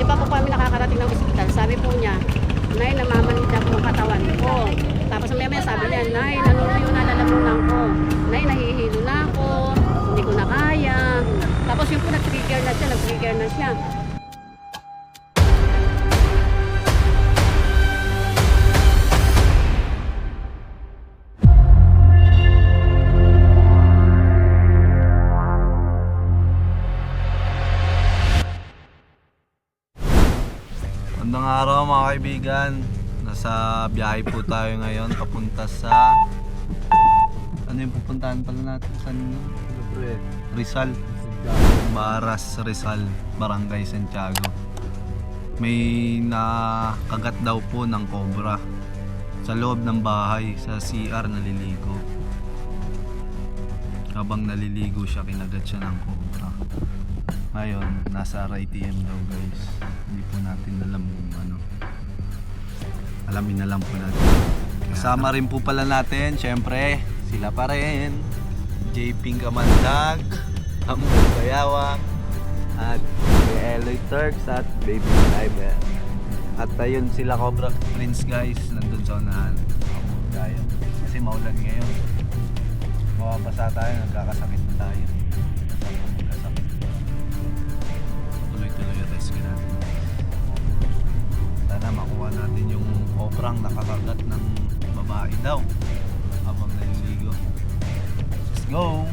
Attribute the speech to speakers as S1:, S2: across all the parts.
S1: Di pa po kami nakakarating ng ospital. Sabi po niya, Nay, namamanhid na po ang katawan ko. Tapos maya sabi niya, Nay, nanunuyo na lalamunan ko. Nay, nahihilo na ako. Hindi ko na kaya. Tapos yung po nag-trigger na siya.
S2: Magandang araw mga kaibigan. Nasa biyahe po tayo ngayon papunta sa ano yung pupuntahan pala natin? Rizal. Baras, Rizal, Barangay Santiago. May nakagat daw po ng cobra sa loob ng bahay, sa CR naliligo. Habang naliligo siya, kinagat siya ng cobra. Ngayon, nasa RITM daw guys. Hindi po natin alam kung ano. Alamin na lang po natin. Kasama rin po pala natin, syempre, sila pa rin. J-Ping Kamandag, Amor Bayawang, at Eloy Turks at Baby Driver. At ayun sila Cobra Prince guys, nandun sa unahan. Gaya. Kasi maulan ngayon. Mababasa tayo, nagkakasakit na tayo. Tuloy-tuloy yung rescue natin. Sana makuha natin yung cobrang nakakagat ng babae daw habang naliligo. Let's go!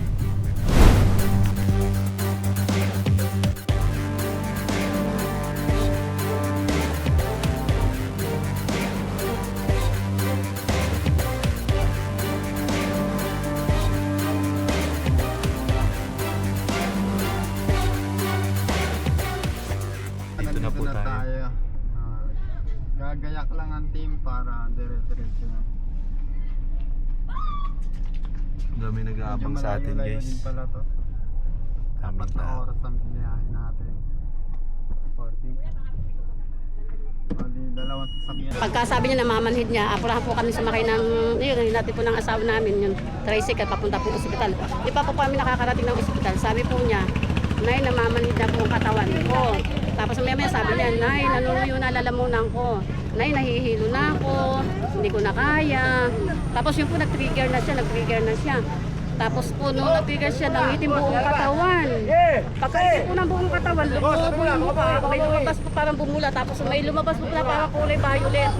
S3: Nandito na tayo. Gagayak lang ang team para dire-diretso na.
S2: Dami nag-aabang sa atin guys.
S3: Din pala to.
S2: Dami
S3: Apat na
S2: na.
S3: oras ang biniyahin natin. 40. Bali, dalawang sasakyan.
S1: Pagkasabi niya namamanhid niya, apurahan po kami sumakay ng, yun, natin po ng asawa namin, yung tricycle, papunta po ospital. Di pa po kami nakakarating ng ospital. Sabi po niya, Nay, namamanhid na po ang katawan ko. Tapos maya sabi niya, Nay, nanunuyo na lalamunan ko. Nay, nahihilo na ako. Hindi ko na kaya. Tapos yung po nag-trigger na siya. Tapos po nung nag-trigger siya, nangitim buong katawan. Pagkaitim po ng buong katawan, lumubo yung mukha. May lumabas po parang bumula. Tapos may lumabas po na parang kulay violet.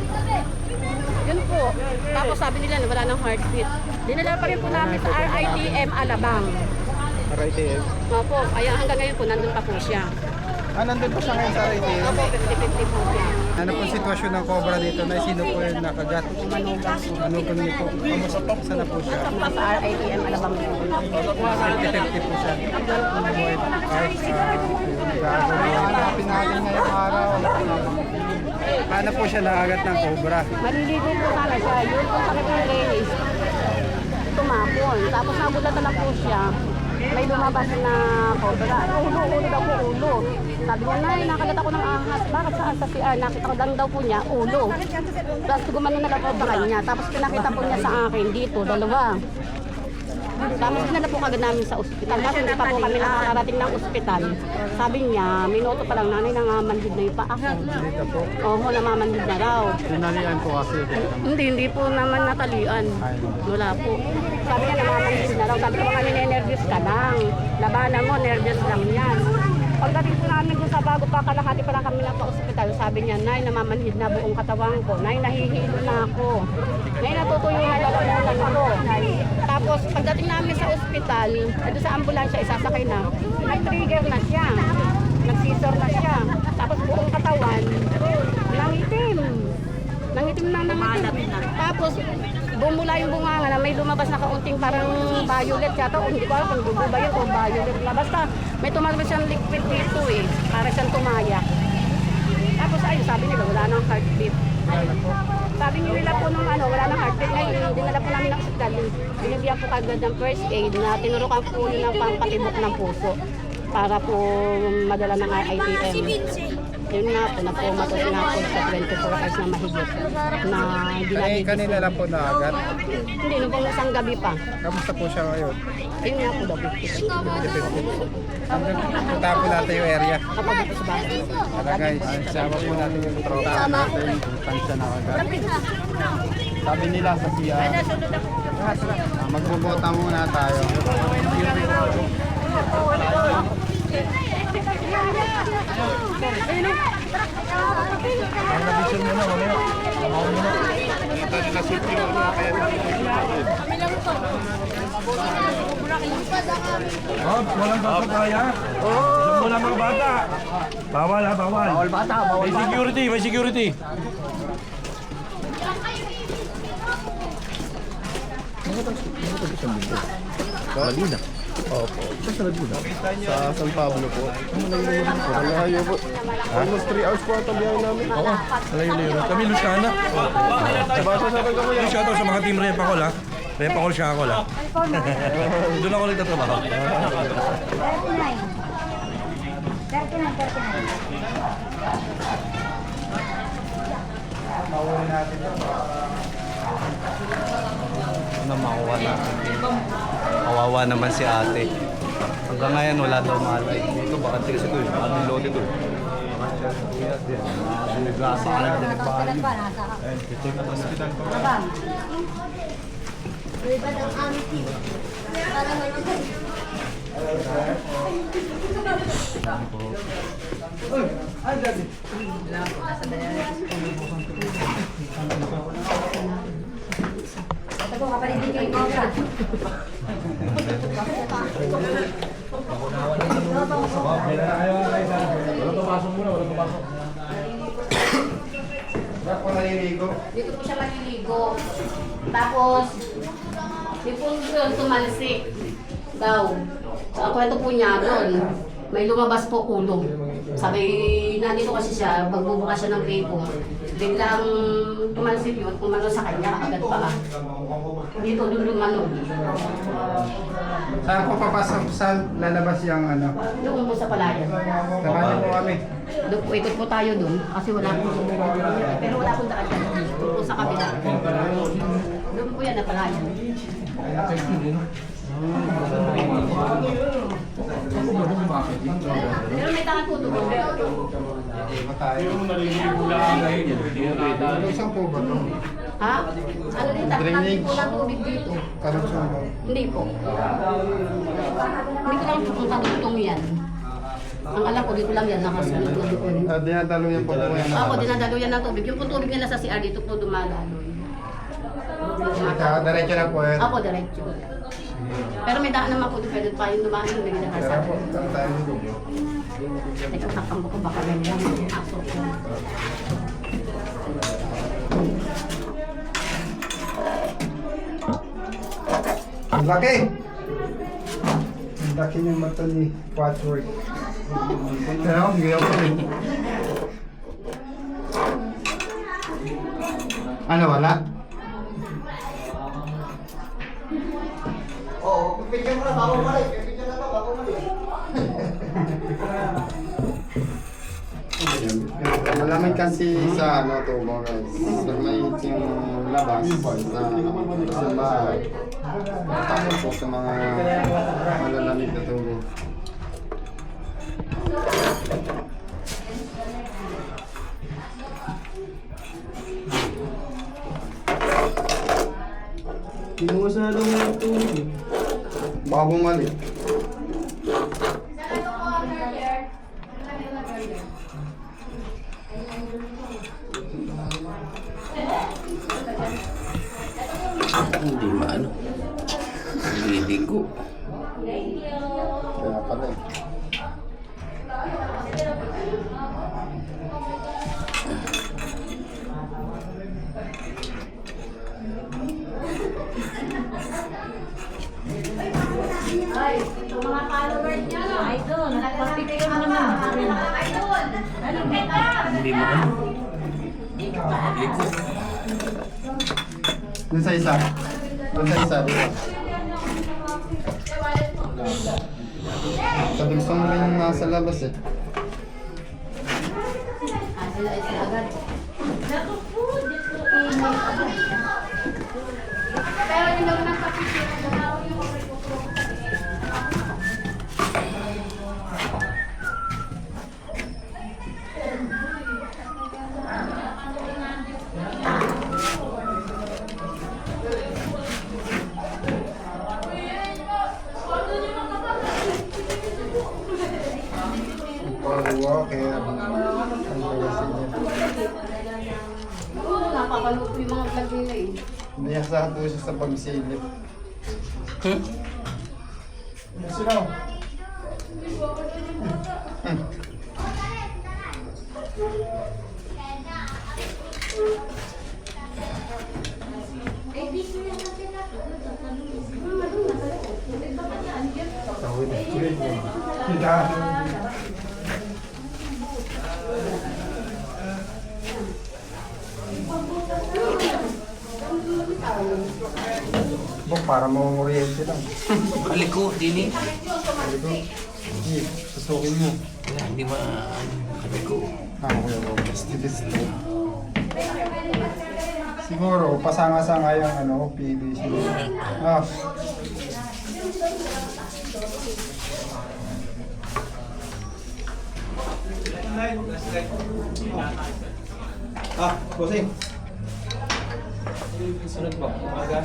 S1: Yun po. Tapos sabi nila na wala ng heartbeat. Dinala pa rin po namin sa RITM Alabang.
S3: RITM?
S1: Opo, kaya hanggang ngayon po nandun pa po siya.
S3: Nandun pa siya ngayon sa RITM?
S1: Opo, 50-50 po siya.
S3: Ano po sitwasyon ng cobra dito? Na sino po yung nakagat? Manugang niyo po. Kamusta po? Saan na po siya?
S1: Pa sa RITM Alabang po.
S3: 50-50 po siya. Hanapin natin ngayong araw. Paano po siya nakagat ng cobra?
S1: Maliligo po sana siya. Yun po sa kanyang release. Tumapon. Tapos nagulat na lang po siya. May lumabas na cobra. Ulo daw po, ulo. Sabi niya, Nay, nakagat ako ng ahas. Bakit saan sa CR? Nakita ko lang daw po niya, ulo. Tapos gumano na lang po sa kanya. Tapos pinakita po niya sa akin dito, dalawa. Tapos dinala po kagad namin sa ospital. Kasi hindi pa po kami nakakarating ng ospital. Sabi niya, minuto pa lang, Nanay, nangamanhid na yung paa ko.
S3: Dito po.
S1: Oo, namamanhid na raw.
S3: Tinalian po kasi.
S1: Hindi po naman natalian. Wala po. Sabi niya namamanhid na raw. Sabi ko kami nervous ka lang. Labanan mo, nervous lang yan. Pagdating po namin dun sa bago pa, kalahati pa lang kami na pa-ospital. Sabi niya, Nay, namamanhid na buong katawan ko. Nay, nahihilo na ako. Nay, natutuyo na lalamunan ko. Tapos pagdating namin sa ospital, doon sa ambulansya, isasakay na. Nag-trigger na siya. Nag-scissor na siya. Tapos buong katawan, nangitim. Nangitim. Tapos bumula yung bunganga na may lumabas na kaunting parang violet yata. O hindi ko alam kung dugo ba yun o violet na. Basta may tumalabas siyang liquid dito eh. Para siyang tumaya. Tapos ayun, sabi nila wala nang heartbeat. Sabi nila po nung wala nang heartbeat. Ngayon, dinala po namin ng ospital. Binigyan po kagad ng first aid na tinurukan po yun ng pampatibok ng puso. Para po madala ng RITM. Yun nga po, nagpumatos nga po sa 24 hours na mahigit na hindi namin
S3: Kanina lang po na agad.
S1: Hindi, nung pong isang gabi pa.
S3: Kamusta po siya ngayon?
S1: Ayun nga po daw, 50.
S3: Punta po natin yung area.
S1: Kapag dito sa bahay.
S3: Tara guys, sama po natin yung tropa natin. Tansya na agad. Sabi nila sa CR. Magbobota muna tayo.
S4: Oh, walang papataya. Isang muna mga bata. Bawal ha, bawal. Bawal bata, bawal bata. May security, may security.
S5: Laguna. Opo. Sa Laguna. Sa San Pablo po. Malayo po. Almost 3 hours po ata biyahe namin.
S4: Oo, malayo-layo na. Kami Lucana.
S5: Sabay-sabay kami.
S4: Yung shoutout sa mga team Repacol ha. Repacol siya ako lang. Doon ako nagtatrabaho.
S2: 39. Na makuha natin dito. Kawawa naman si ate. Hanggang ngayon wala daw malay. Dito baka kasi ito eh. Ano load ito eh. Naglaso ka na dinagbahay. Ito na to hospital ko.
S1: Dito po siya maliligo. Tapos, di po doon tumalsik daw. Ang kwento po niya doon, may lumabas po ulo. Sabi, nandito kasi siya, magbubukas siya ng gripo. Biglang tumalsik yun, umano sa kanya, agad pa. Dito, doon lumano.
S3: Saan po papasok? Saan lalabas yung ano?
S1: Doon po sa palayan.
S3: Samahan po kami.
S1: Doon po, ikot po tayo doon, kasi wala po. Pero wala pong daan dyan. Doon po sa kabila. Doon po yan na palayan. Pero may tangan po doon.
S3: Saan po ba ito?
S1: Ha? Ano din, tatapin po ng tubig dito.
S3: Kalugsong po.
S1: Hindi po. Hindi ko lang po kung katutong yan. Ang alam ko, dito lang yan, nakasunod na doon.
S3: Dinadalo yan po po yan.
S1: Ako, dinadalo yan ng tubig. Yung po tubig na nasa CR, dito po dumadalo.
S3: Diretso na po yan.
S1: Ako, diretso. Pero may daan naman po, pwede pa yung dumaan yung bigyan na
S3: Kaya po,
S1: kasama.
S3: saan tayo dito?
S1: Teka, takang ko baka may lang aso ko.
S3: Ang laki! Ang laki ng mata ni Patrick. Kaya ako, hindi ako rin. Ano, wala? Oo, pipigyan mo na bago mali. Pipigyan na to, bago mali. Malaman kasi sa ano to guys, sa may yung labas sa bahay. Tapos po sa mga malalamig na tubig.
S5: Kinuha sa lang yung tubig.
S3: Bagong mali.
S5: Hindi maano. Naliligo.
S3: Kaya pala eh.
S1: Ay, yung mga followers niya, no? Idol, nagpapicture naman. Idol!
S5: Hindi maano. Ligo.
S3: Dun sa isa. Dun sa isa, di ba? Sabi gusto mo rin yung nasa labas eh. Pagwa, kaya ang tawasin niya.
S1: Napapanood ko yung mga vlog nila eh.
S3: Niyasahan po siya sa pagsilip. Sino? Bok, para mamumuriente lang.
S6: Kaliko, dini.
S3: Sige, susukin mo.
S6: Wala, hindi ma... Kaliko.
S3: Kuya Bob, best. Siguro, pasanga-sanga yung ano, PVC. Ah. Bossing.
S6: Sunod ba? Umaga?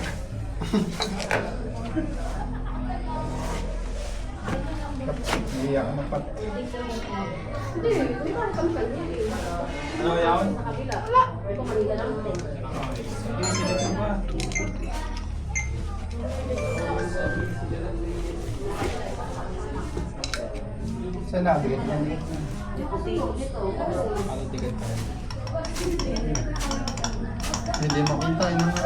S3: Iiyak na pat.
S4: Ano yan?
S3: Saan na? Bigat na. Hindi makita yung ano.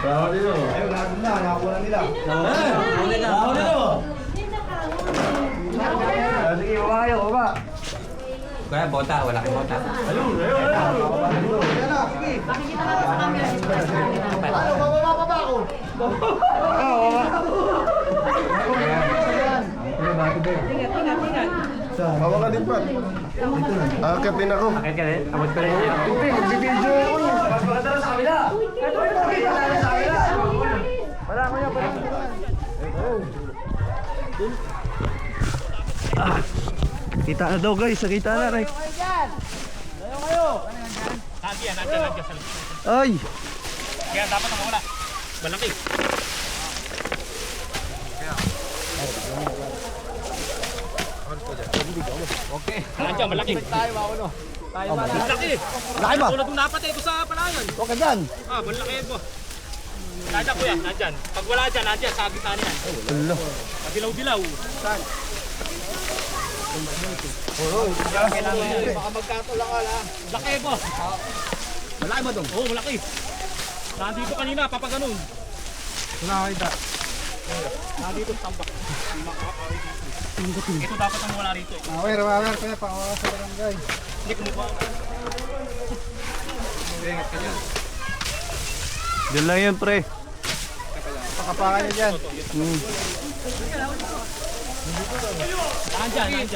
S3: Ayun, lahat na. Nakakuha na nila.
S6: Huli ka. Huli ka.
S3: Sige, baba kayo, baba.
S6: Kaya bota, wala kang bota.
S5: Hawa ka din pa. Akatin ako.
S6: Akit ka rin? Abot ko rin.
S5: Hindi, magbibideo ako eh.
S2: Kita na daw guys, kita na right. Ay!
S4: Kaya dapat ang wala. Malaki. Okay. Nandiyan, malaki. Tayo, mauno. Tayo, malaki.
S2: Laki ba?
S4: Tulad ng dapat ito sa palayan.
S2: Huwag ka dyan!
S4: Ah, malaki po. Nandiyan kuya, nandiyan. Pag wala dyan, nandiyan, sa gitna niyan.
S2: Ulo.
S4: Dilaw-dilaw. Saan? Baka magkatulang ka lang. Laki po.
S2: Malaki ba dong?
S4: Oo, malaki. Nandito kanina, papaganon.
S3: Wala kita.
S4: Nandito sa tambak. Ito dapat ang wala rito.
S3: Mawer, kaya pangawa sa barangay.
S4: Hindi kumukuha. Ingat ka dyan.
S2: Diyan lang yun pre.
S3: Pakapakan niya dyan.
S4: Nandyan.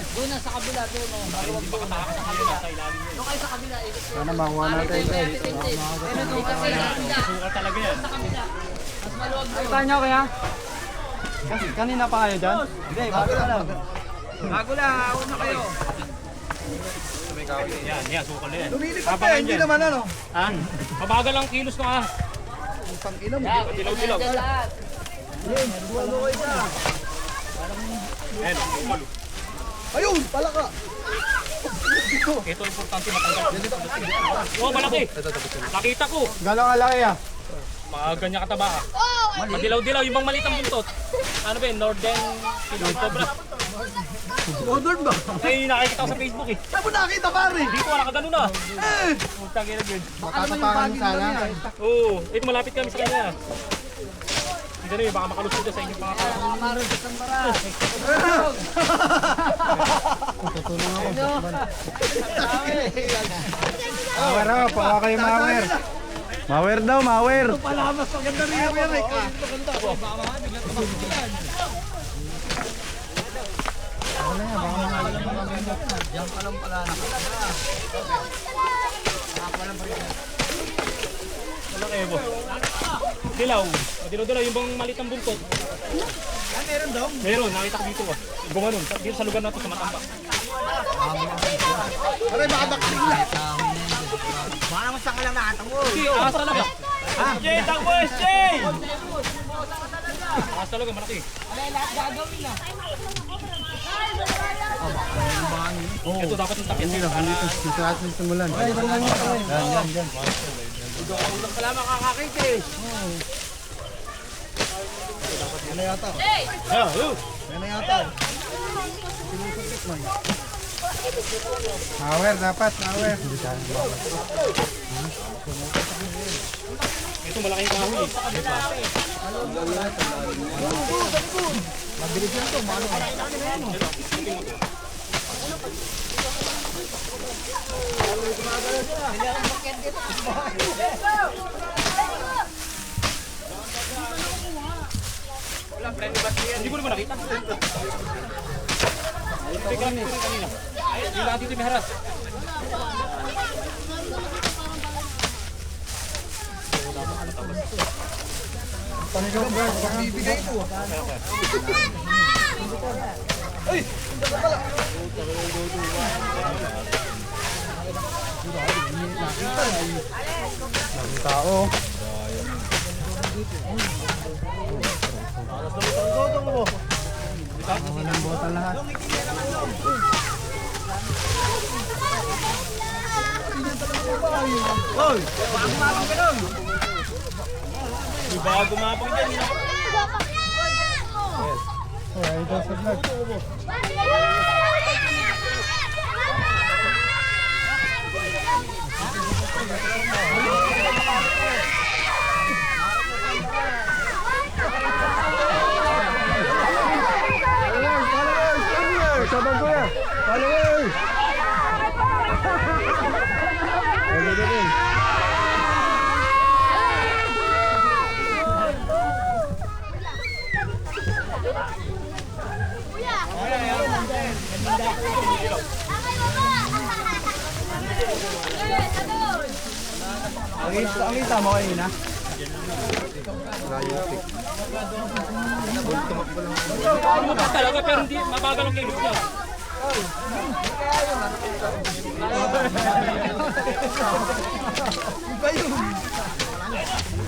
S4: Doon na sa kabila, doon. Hindi pa katakas sa kabila, sa ilalim yun. Doon kayo sa kabila.
S3: Sana makuha natin guys.
S4: Sukal talaga yan.
S3: Ay, nyo kaya? Kasi kanina pa kayo dyan? Hindi, bago lang.
S4: Bago lang, una kayo. Yan, sukal na yan.
S3: Lumili ka pa, hindi naman ano.
S4: Ha? Mabagal ang kilos na
S3: Pang inom.
S4: dilaw-dilaw. Ayan, sukal.
S3: Ayun, pala ka.
S4: Ito importante matanggal. Oo, malaki. Nakita ko.
S3: Gano'ng kalaki ah?
S4: Mga ganyan kataba. Madilaw-dilaw, yung bang maliit ang buntot. Ano ba yun? Northern Cobra.
S3: Northern ba?
S4: Ay, nakikita ko sa Facebook eh.
S3: Saan mo nakita pare?
S4: Hindi ko nakagano na. Putang ina yun.
S3: Makatapakan sana.
S4: Oo, ito malapit kami sa kanya. Hindi na yun, baka makalusot ka sa inyong pangatawang.
S3: Mawer, pakuha kayo mawer.
S2: Mawer daw, mawer.
S4: Wala kayo po. Dilaw. Dilaw-dilaw yung bang maliit ang bungkot. Meron daw? Meron, nakita ko dito ah. Gumanon, dito sa lugar na to sa Matambak.
S7: Baka naman saan ka lang nakatamo.
S4: Asa talaga? Ha? Jay, takbo Jay! Asa talaga, malaki. Ito dapat yung takit.
S3: Dito natin simulan.
S7: Wala makakakit eh.
S3: Power, dapat, power.
S4: Ito malaking kahoy eh. Hindi ko naman nakita. Teka lang kanina. Yung lahat dito may haras.
S3: Tao. Walang bota lahat.
S4: Baka gumapang dyan.
S3: Oh, ito sa vlog. Sabang ko yan. Followers! Ang isa mo kayo na?
S4: Talaga pero hindi mabagal ang kilos niya.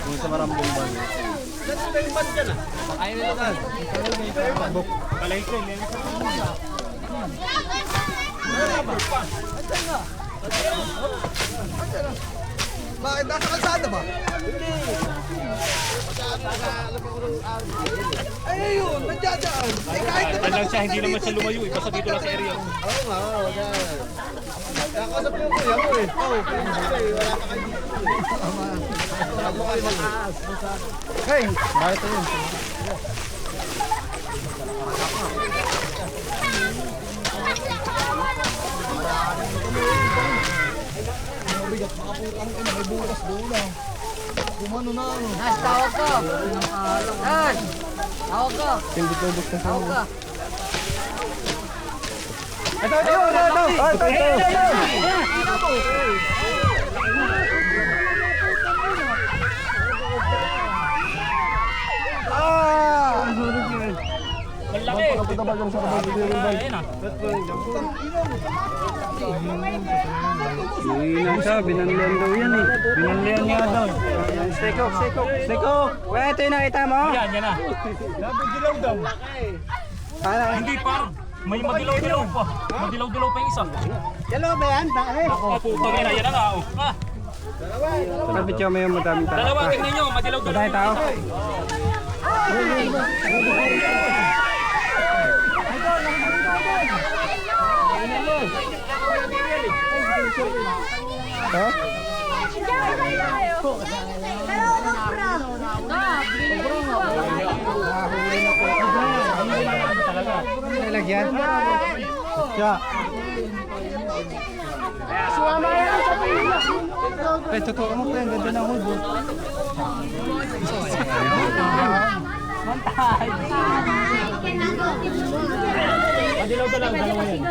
S3: Kung sa marambong ban.
S4: Kalahit ko.
S7: Bakit? Nasa kalsada ba? Ay, ayun, nandiyan dyan. Ay, kahit naman
S4: Lang siya, hindi naman siya lumayo eh. Basta dito lang sa area.
S7: Oo nga, oo. Kakasap yung kuya mo eh. Oo, wala pa kayo. Wala mo kayo mataas.
S3: Hey! Bakit yun?
S7: Tawag ko. Tawag ko.
S3: Hindi ko buksan sa
S7: Tawag ko.
S4: Malaki. Ayun ah.
S3: Hihina siya, binanlian daw yan eh. Binanlian nga daw. Steko, steko. Steko! Wala ito yung nakita mo?
S4: Yan na. Hindi parang may madilaw-dilaw pa. Madilaw-dilaw pa yung isa.
S3: Dalawa ba yan?
S4: Ako, putang ina. Yan na nga. Oh. Ah,
S3: Sabi siya may madaming tao.
S4: dalawa, tingnan nyo. Madilaw-dilaw.
S3: Madaming tao? Ha? Nalagyan? Siya. Sumama yan sa pila.
S5: Eh, totoo mo pre, ang ganda ng hood.
S4: Madilaw ka lang, dalawa yan.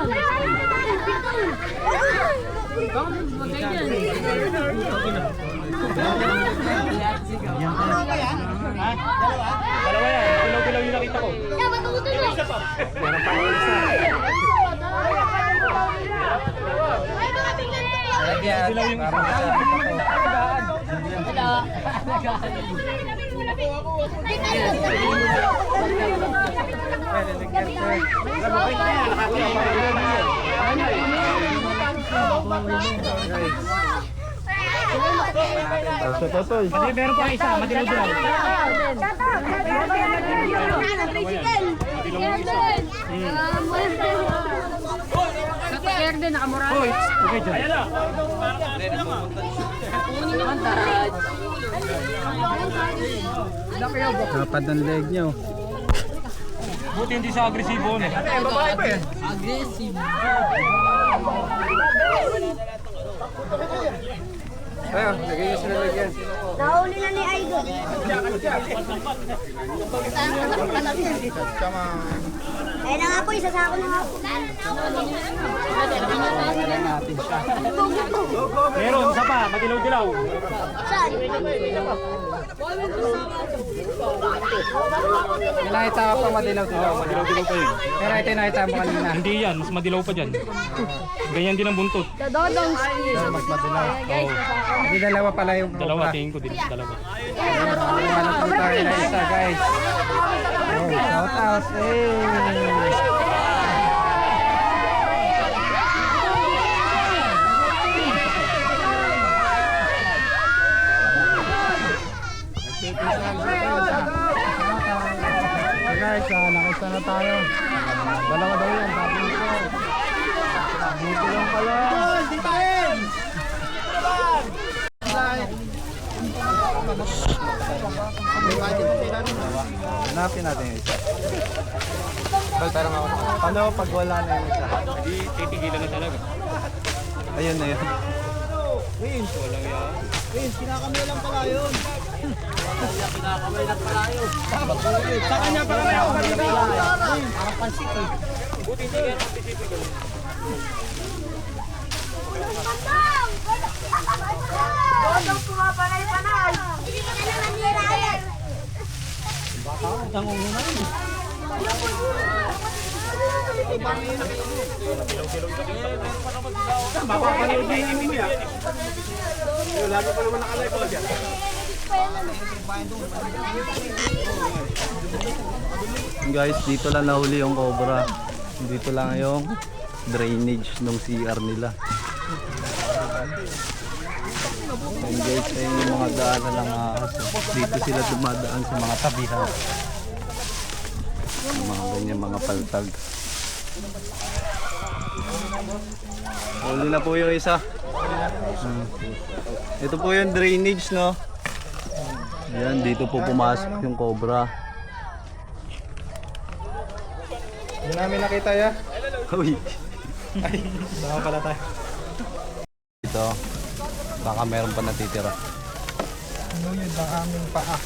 S4: Dalawa yan, dilaw-dilaw yung nakita ko. Meron pa yung isa. Dilaw yung isa.
S5: Sa totoy.
S4: Hindi, meron pa isa, madilaw-dilaw. Hoy, okay dyan. Ayan na.
S5: Kapad ng leg niyo.
S4: Buti hindi sa agresibo. Babae pa yan.
S5: Ayun, lagay niyo sila lagyan.
S8: Nahuli na ni Idol. Ayun na nga po, isasako na nga po.
S4: Meron, isa pa, madilaw-dilaw.
S8: Saan?
S5: Nakita ka pa madilaw-dilaw.
S4: Madilaw-dilaw pa yun.
S5: Pero ito nakita mo kanina.
S4: Hindi yan, mas madilaw pa dyan. Ganyan din ang buntot.
S5: Mas madilaw. Hindi dalawa pala yung
S4: Dalawa, tingin ko din. Dalawa.
S5: Wala po tayo na isa guys. Oh, shout out. Hey. Guys, nakita na tayo. Dalawa daw yan, sabi ko. Dito lang pala. Hanapin natin yung isa. Paano pag wala na yung isa?
S4: Hindi, titigilan na talaga.
S5: Ayun na yun.
S7: Kinakamilang pala yun.
S4: Sa kanya pa kami ako Buti hindi kaya mag-isipin.
S8: Bodong pumapanay-panay. Hindi ka naman nirayan.
S4: Mapapanood niya yung mimi ah.
S7: Lagi pa naman nakalay ko dyan.
S2: Guys, dito lang nahuli yung cobra. Dito lang yung drainage ng CR nila. And guys, ay yung mga daanan ng ahas. Dito sila dumadaan sa mga tabihan. Sa mga ganyan mga paltag. Huli na po yung isa. Ito po yung drainage, no? Ayan, dito po pumasok yung cobra.
S5: Hindi namin nakita ya.
S2: Uy!
S5: Saka pala tayo.
S2: Ito, baka meron pa natitira.
S5: Ano yun ang aming paa?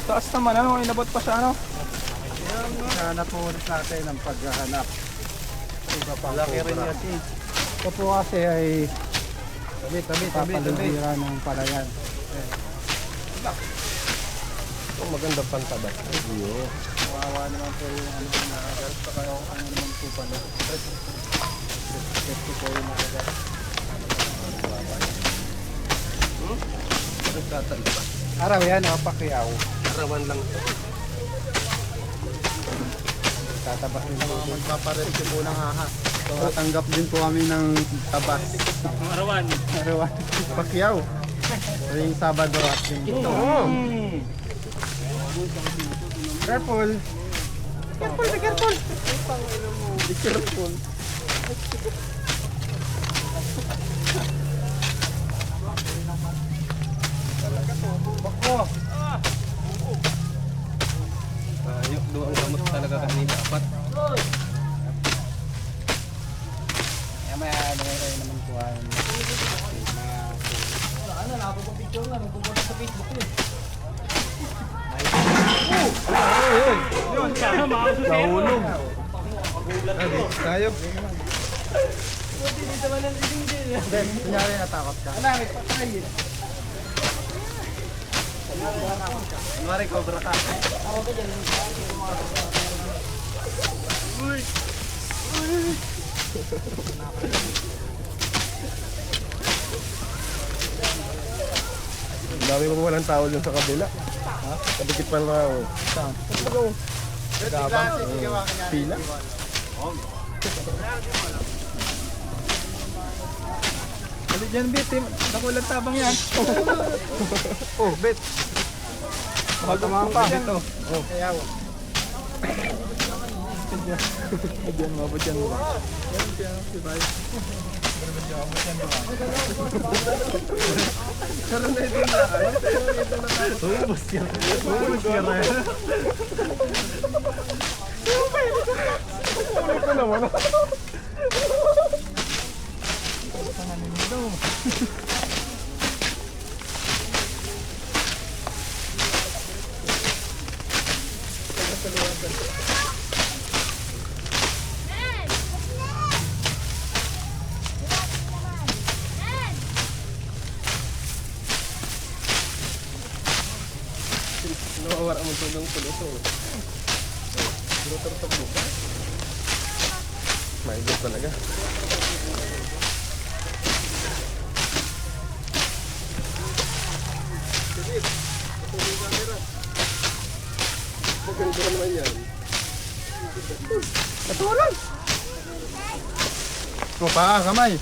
S5: Taas naman ano, inabot pa siya ano? Hanap po ulit natin ang paghahanap. Iba pa laki rin kasi. Ito po kasi ay papalubira ng palayan. Ito maganda pantaba. Iyo. Kawawa naman po yung ano na nakagarap pa kayo ano naman po pala. Ito po yung nakagarap. Araw yan, pakiyaw. Arawan lang. Tatabas din po.
S3: Magpaparesyo po ng ahas. So, tatanggap din po kami ng tabas.
S4: Ang arawan.
S5: Arawan.
S3: Pacquiao. Tuwing Sabado at Linggo.
S5: Careful. Careful, be careful.
S3: Be careful.
S5: Bako. Yung doon gamot talaga kanina. Apat.
S4: Yun, sana makasusin.
S5: Nahulog. Tayo.
S7: Kunyari natakot ka.
S5: Kunwari, cobra ka. Ang dami pa walang tao dun sa kabila. Ha? Kadikit pa lang ako. Saan? Gabang. Pila.
S7: Balik dyan, Bet. Nakulang tabang yan. Oh, Bet. Baka tamahan pa. Ito. Oh. Ayaw. Diyan mo, ba dyan mo? Yan, dyan. Sibay. Karoon na ito na.
S5: Ubus yan. Ubus yan. Ulit ko naman. Nawawala mo ito ng puliso. Turutok mo ka? Maigit talaga. Maganda naman yan. Katulan!
S7: O, paa, kamay.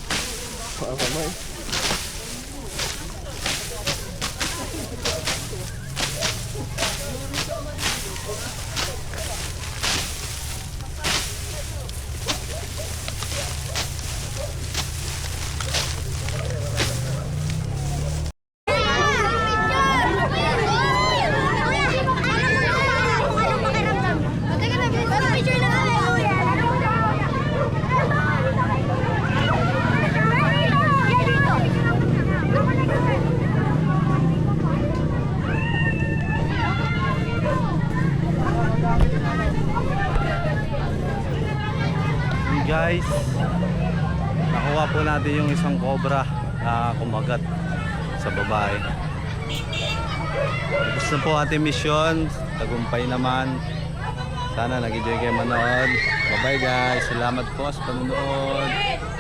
S5: Kamay.
S2: Guys, nakuha po natin yung isang cobra na kumagat sa babae. Tapos na po ating mission, tagumpay naman. Sana nag-enjoy kayo manood. Bye bye guys, salamat po sa panonood.